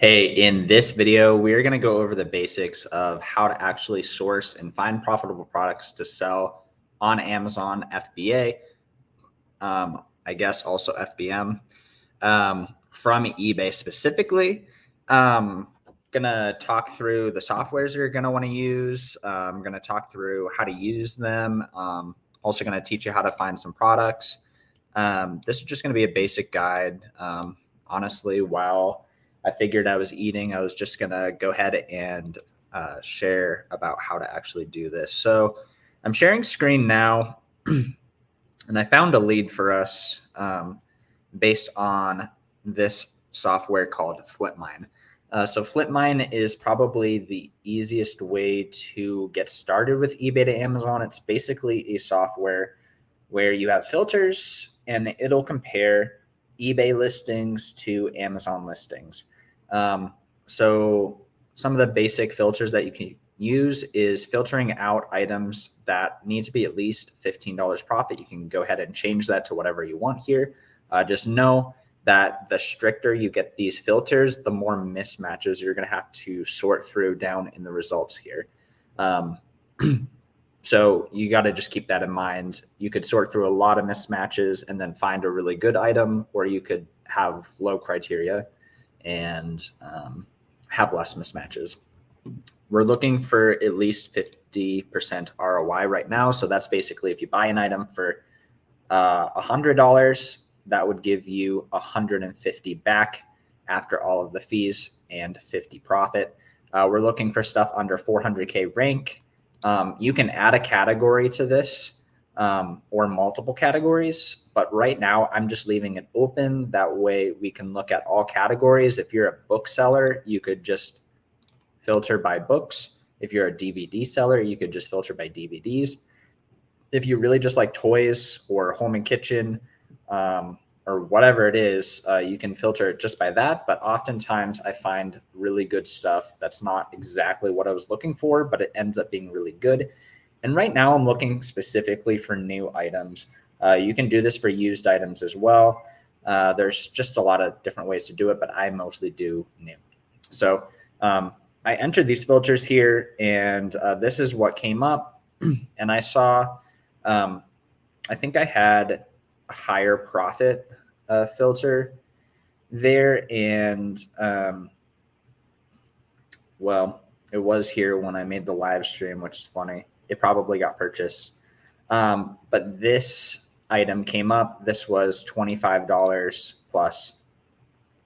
Hey, in this video, we're going to go over the basics of how to actually source and find profitable products to sell on Amazon FBA, I guess also FBM, from eBay specifically. Gonna talk through the softwares you're gonna want to use. I'm gonna talk through how to use them. Also gonna teach you how to find some products. This is just gonna be a basic guide. Honestly, while I figured I was eating, I was just gonna go ahead and share about how to actually do this. So I'm sharing screen now, and I found a lead for us based on this software called 𝗦cie𝗰𝗶𝗹. So 𝗦cie𝗰𝗶𝗶 is probably the easiest way to get started with eBay to Amazon. It's basically a software where you have filters and it'll compare eBay listings to Amazon listings. So some of the basic filters that you can use is filtering out items that need to be at least $15 profit. You can go ahead and change that to whatever you want here. Just know that the stricter you get these filters, the more mismatches you're going to have to sort through down in the results here. So you got to just keep that in mind. You could sort through a lot of mismatches and then find a really good item, or you could have low criteria and have less mismatches. We're looking for at least 50% ROI right now. So that's basically if you buy an item for $100, that would give you 150 back after all of the fees and 50 profit. We're looking for stuff under 400K rank. You can add a category to this or multiple categories, but right now I'm just leaving it open. That way we can look at all categories. If you're a bookseller, you could just filter by books. If you're a DVD seller, you could just filter by DVDs. If you really just like toys or home and kitchen or whatever it is, you can filter it just by that. But oftentimes I find really good stuff that's not exactly what I was looking for, but it ends up being really good. And right now I'm looking specifically for new items. You can do this for used items as well. There's just a lot of different ways to do it, but I mostly do new. So I entered these filters here, and this is what came up. And I saw, I think I had a higher profit filter there. And well, it was here when I made the live stream, which is funny. It probably got purchased. But this item came up. This was $25 plus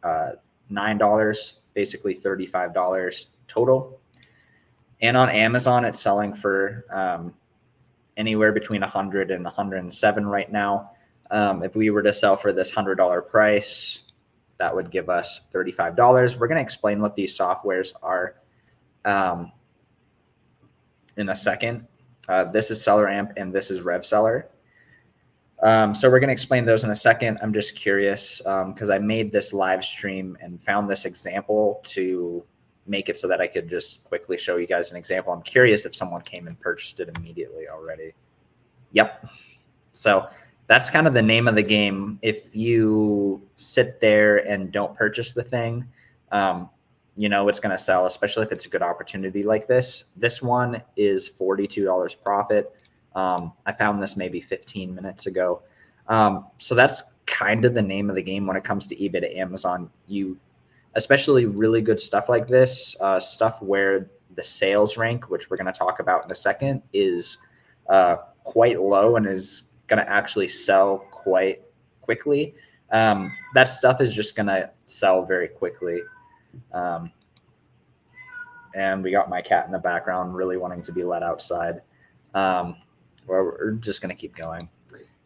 $9, basically $35 total. And on Amazon, it's selling for anywhere between 100 and 107 right now. If we were to sell for this $100 price, that would give us $35. We're going to explain what these softwares are in a second. This is SellerAmp and this is RevSeller. So we're going to explain those in a second. I'm just curious because I made this live stream and found this example to make it so that I could just quickly show you guys an example. I'm curious if someone came and purchased it immediately already. Yep. So that's kind of the name of the game. If you sit there and don't purchase the thing, you know it's going to sell, especially if it's a good opportunity like this. This one is $42 profit. I found this maybe 15 minutes ago. So that's kind of the name of the game when it comes to eBay to Amazon. Especially really good stuff like this, stuff where the sales rank, which we're going to talk about in a second, is quite low and is going to actually sell quite quickly. That stuff is just going to sell very quickly. And we got my cat in the background really wanting to be let outside. We're just going to keep going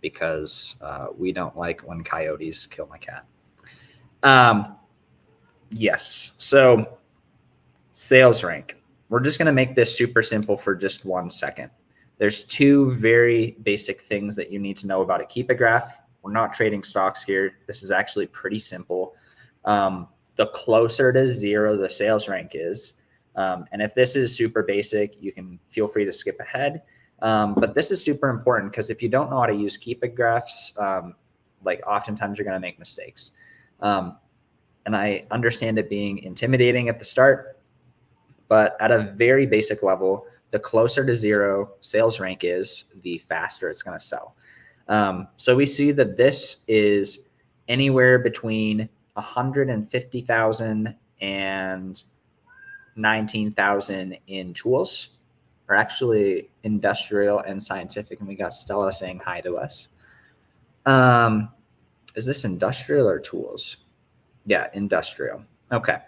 because we don't like when coyotes kill my cat. Yes. So sales rank. We're just going to make this super simple for just 1 second. There's two very basic things that you need to know about a keep a graph. We're not trading stocks here. This is actually pretty simple. The closer to 0 the sales rank is. And if this is super basic, you can feel free to skip ahead. But this is super important because if you don't know how to use keep a graphs, like oftentimes you're going to make mistakes. And I understand it being intimidating at the start, but at a very basic level, the closer to zero sales rank is, the faster it's going to sell. So we see that this is anywhere between 150,000 and 19,000 in tools, or actually industrial and scientific. And we got Stella saying hi to us. Is this industrial or tools? Yeah, industrial. Okay.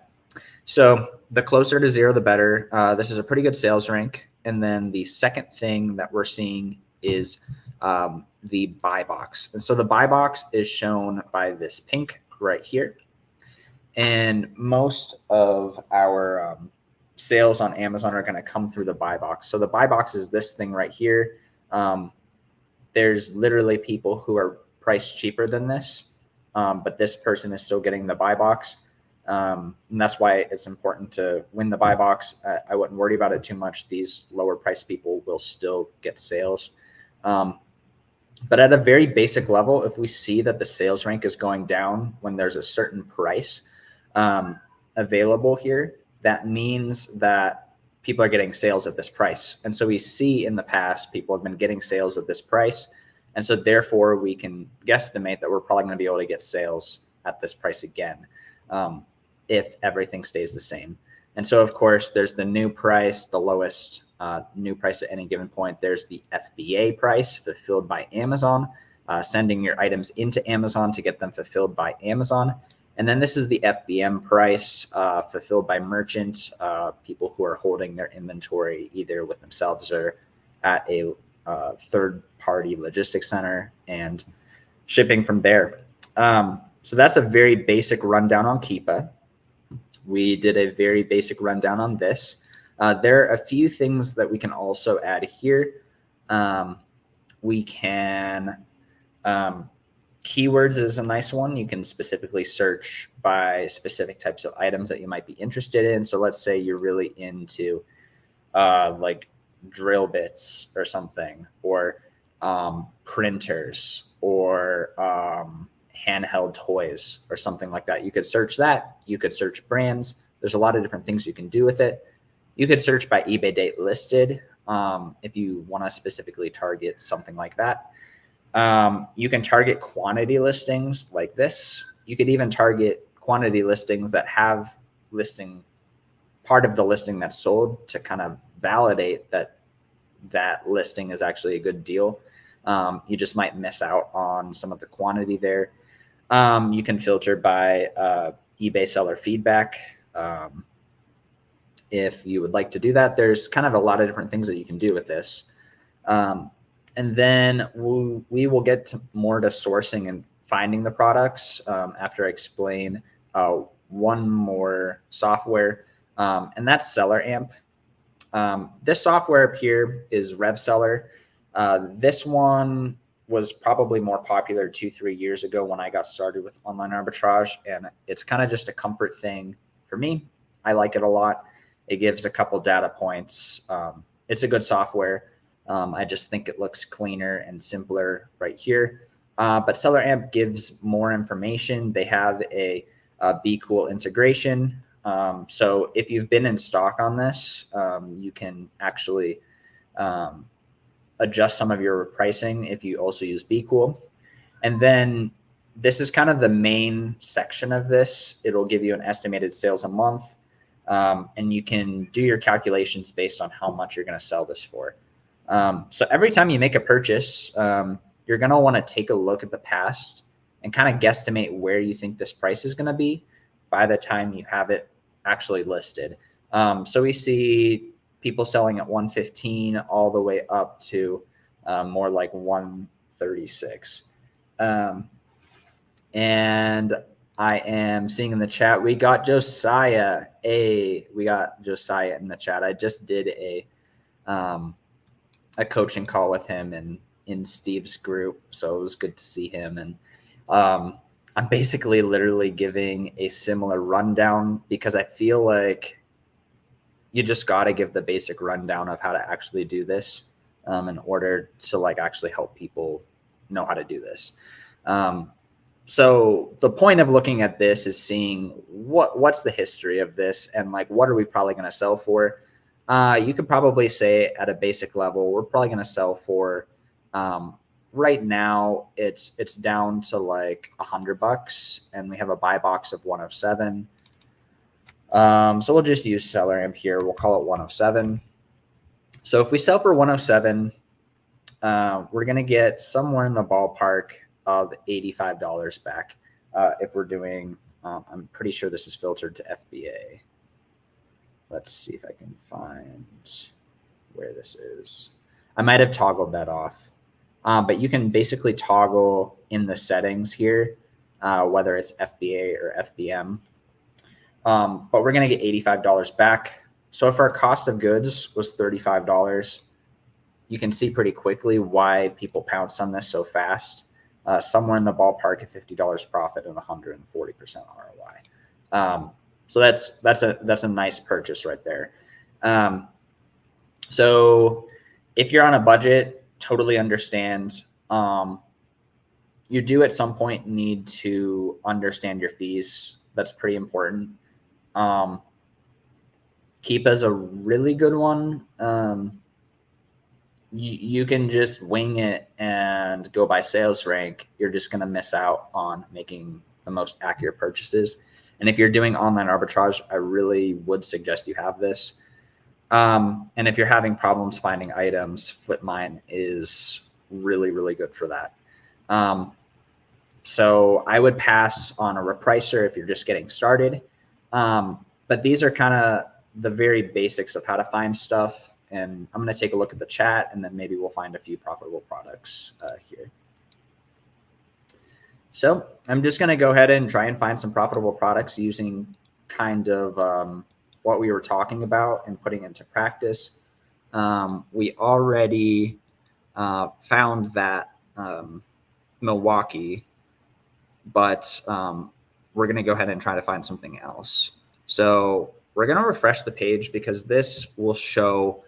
So the closer to zero, the better. This is a pretty good sales rank. And then the second thing that we're seeing is the buy box. And so the buy box is shown by this pink right here. And most of our sales on Amazon are going to come through the buy box. So the buy box is this thing right here. There's literally people who are priced cheaper than this, but this person is still getting the buy box. And that's why it's important to win the buy box. I wouldn't worry about it too much. These lower priced people will still get sales. But at a very basic level, if we see that the sales rank is going down when there's a certain price available here, that means that people are getting sales at this price. And so we see in the past, people have been getting sales at this price. And so therefore we can guesstimate that we're probably going to be able to get sales at this price again, if everything stays the same. And so of course there's the new price, the lowest new price at any given point. There's the FBA price, fulfilled by Amazon, sending your items into Amazon to get them fulfilled by Amazon. And then this is the FBM price, fulfilled by merchant, people who are holding their inventory either with themselves or at a third-party logistics center and shipping from there. So that's a very basic rundown on 𝗦UE. We did a very basic rundown on this. There are a few things that we can also add here. We can, keywords is a nice one. You can specifically search by specific types of items that you might be interested in. So let's say you're really into like drill bits or something, or printers, or handheld toys or something like that. You could search that. You could search brands. There's a lot of different things you can do with it. You could search by eBay date listed if you want to specifically target something like that. You can target quantity listings like this. You could even target quantity listings that have part of the listing that's sold, to kind of validate that that listing is actually a good deal. You just might miss out on some of the quantity there. You can filter by eBay seller feedback. If you would like to do that, there's kind of a lot of different things that you can do with this. And then we will get more to sourcing and finding the products after I explain one more software, and that's SellerAmp. This software up here is RevSeller. This one was probably more popular 2-3 years ago when I got started with online arbitrage, and it's kind of just a comfort thing for me. I like it a lot. It gives a couple data points. It's a good software. I just think it looks cleaner and simpler right here. But SellerAmp gives more information. They have a 𝗦liche integration. So if you've been in stock on this, you can actually adjust some of your pricing if you also use 𝗦liche. And then this is kind of the main section of this. It'll give you an estimated sales a month. And you can do your calculations based on how much you're going to sell this for. So every time you make a purchase, you're going to want to take a look at the past and kind of guesstimate where you think this price is going to be by the time you have it actually listed. So we see people selling at 115 all the way up to more like 136. And I am seeing in the chat, we got Josiah. We got Josiah in the chat. I just did a coaching call with him in Steve's group, so it was good to see him. And I'm basically literally giving a similar rundown because I feel like you just got to give the basic rundown of how to actually do this in order to like actually help people know how to do this. So the point of looking at this is seeing what's the history of this and like what are we probably going to sell for. You could probably say at a basic level, we're probably going to sell for right now it's down to like $100 and we have a buy box of 107. So we'll just use seller amp here. We'll call it 107. So if we sell for 107, we're going to get somewhere in the ballpark of $85 back. If we're doing, I'm pretty sure this is filtered to FBA. Let's see if I can find where this is. I might have toggled that off. But you can basically toggle in the settings here, whether it's FBA or FBM. But we're going to get $85 back. So if our cost of goods was $35, you can see pretty quickly why people pounce on this so fast. Somewhere in the ballpark of $50 profit and 140% ROI. So that's a nice purchase right there. So if you're on a budget, totally understand. You do at some point need to understand your fees. That's pretty important. Keep as a really good one. You can just wing it and go by sales rank. You're just going to miss out on making the most accurate purchases. And if you're doing online arbitrage, I really would suggest you have this. And if you're having problems finding items, FlipMine is really, really good for that. So I would pass on a repricer if you're just getting started. But these are kind of the very basics of how to find stuff. And I'm going to take a look at the chat, and then maybe we'll find a few profitable products here. So I'm just going to go ahead and try and find some profitable products using kind of what we were talking about and putting into practice. We already found that 𝗦पछि, but we're going to go ahead and try to find something else. So we're going to refresh the page because this will show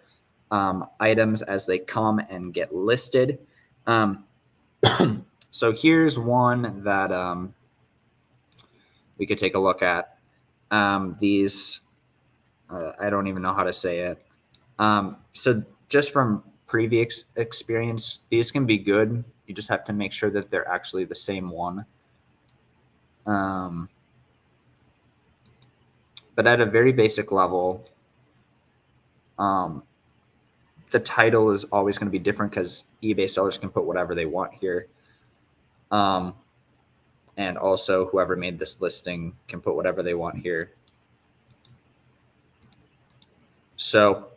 items as they come and get listed. So here's one that we could take a look at. These, I don't even know how to say it. So just from previous experience, these can be good. You just have to make sure that they're actually the same one. But at a very basic level, the title is always going to be different because eBay sellers can put whatever they want here. And also whoever made this listing can put whatever they want here. So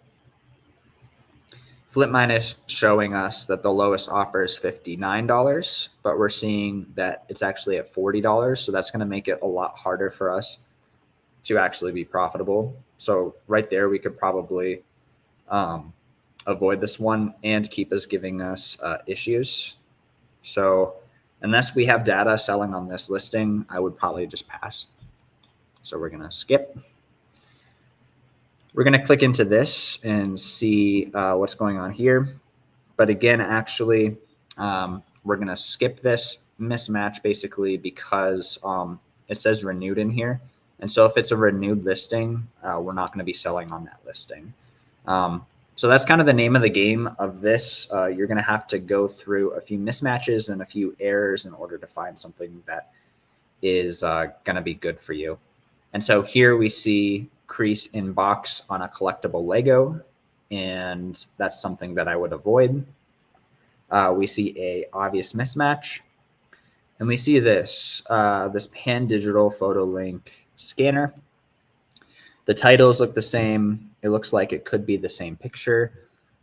FlipMine is showing us that the lowest offer is $59, but we're seeing that it's actually at $40. So that's going to make it a lot harder for us to actually be profitable. So right there, we could probably avoid this one and keep us giving us issues. So unless we have data selling on this listing, I would probably just pass. So we're going to skip. We're going to click into this and see what's going on here. But again, actually, we're going to skip this mismatch basically because it says renewed in here. And so if it's a renewed listing, we're not going to be selling on that listing. So that's kind of the name of the game of this. You're going to have to go through a few mismatches and a few errors in order to find something that is going to be good for you. And so here we see crease in box on a collectible Lego, and that's something that I would avoid. We see a obvious mismatch, and we see this this Pan Digital Photo Link scanner. The titles look the same. It looks like it could be the same picture.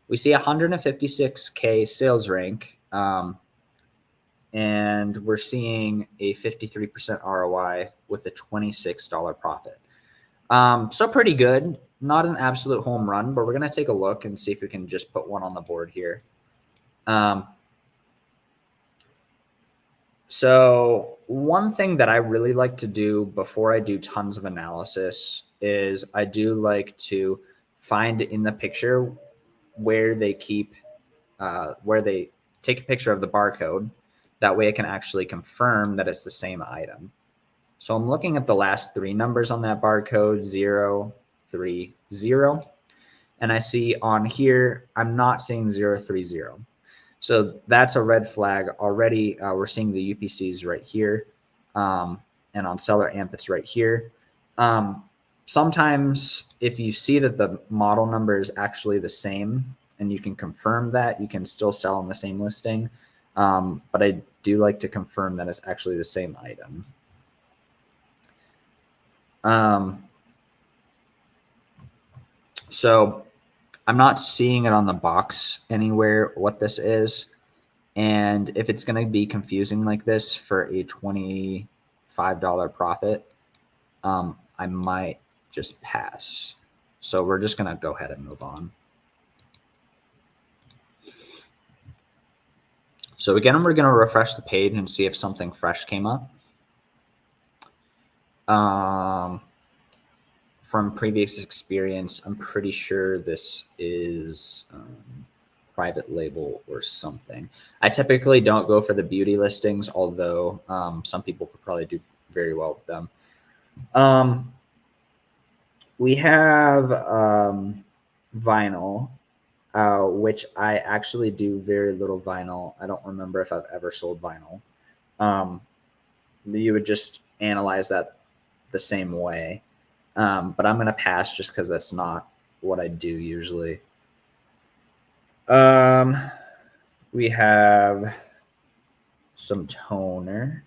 We see 156K sales rank, and we're seeing a 53% ROI with a $26 profit. So pretty good. Not an absolute home run, but we're going to take a look and see if we can just put one on the board here. So one thing that I really like to do before I do tons of analysis is I do like to find in the picture where they keep, where they take a picture of the barcode. That way I can actually confirm that it's the same item. So I'm looking at the last 3 numbers on that barcode, 030, and I see on here, I'm not seeing 030. So that's a red flag already. We're seeing the UPCs right here. And on seller AMP, it's right here. Sometimes if you see that the model number is actually the same and you can confirm that, you can still sell on the same listing. But I do like to confirm that it's actually the same item. So I'm not seeing it on the box anywhere what this is. And if it's going to be confusing like this for a $25 profit, I might just pass. So we're just going to go ahead and move on. So again, we're going to refresh the page and see if something fresh came up. From previous experience, I'm pretty sure this is private label or something. I typically don't go for the beauty listings, although some people could probably do very well with them. We have vinyl, which I actually do very little vinyl. I don't remember if I've ever sold vinyl. You would just analyze that the same way. But I'm going to pass just because that's not what I do usually. We have some toner.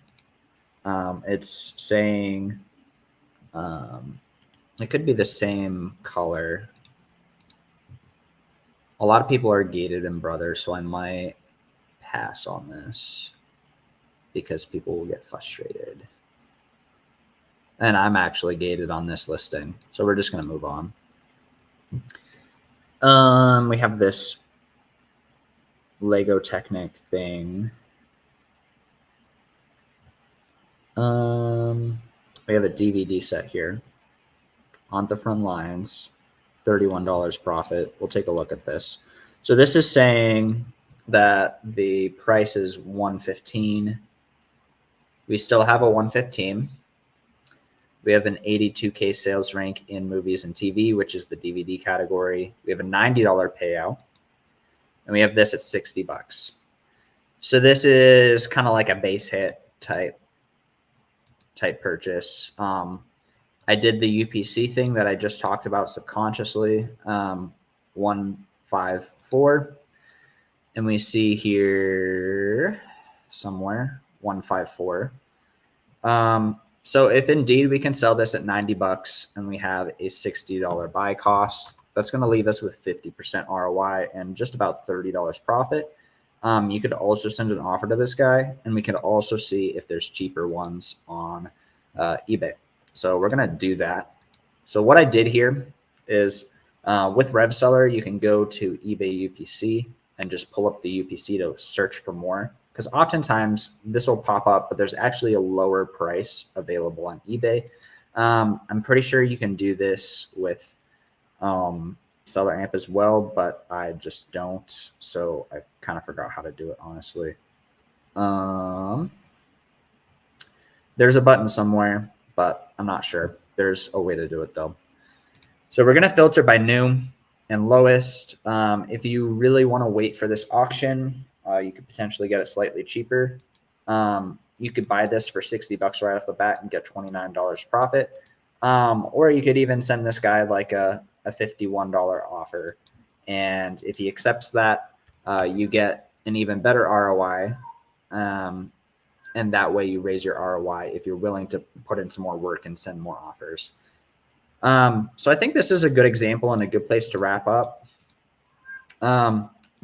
It's saying it could be the same color. A lot of people are gated in Brother, so I might pass on this because people will get frustrated. And I'm actually gated on this listing, so we're just going to move on. We have this Lego Technic thing. We have a DVD set here on the front lines, $31 profit. We'll take a look at this. So this is saying that the price is $115. We still have a $115. We have an 82K sales rank in movies and TV, which is the DVD category. We have a $90 payout, and we have this at $60. So this is kind of like a base hit type purchase. I did the UPC thing that I just talked about subconsciously, 154, and we see here somewhere 154. So if indeed we can sell this at $90 and we have a $60 buy cost, that's going to leave us with 50% ROI and just about $30 profit. You could also send an offer to this guy, and we could also see if there's cheaper ones on eBay. So we're going to do that. So what I did here is with RevSeller, you can go to eBay UPC and just pull up the UPC to search for more. Because oftentimes this will pop up, but there's actually a lower price available on eBay. I'm pretty sure you can do this with Seller AMP as well, but I just don't. So I kind of forgot how to do it, honestly. There's a button somewhere, but I'm not sure. There's a way to do it though. So we're going to filter by new and lowest. If you really want to wait for this auction, you could potentially get it slightly cheaper. You could buy this for $60 right off the bat and get $29 profit. Or you could even send this guy like a $51 offer. And if he accepts that, you get an even better ROI. And that way you raise your ROI if you're willing to put in some more work and send more offers. So I think this is a good example and a good place to wrap up.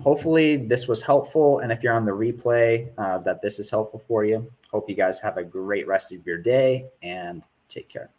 Hopefully this was helpful. And if you're on the replay, that this is helpful for you. Hope you guys have a great rest of your day and take care.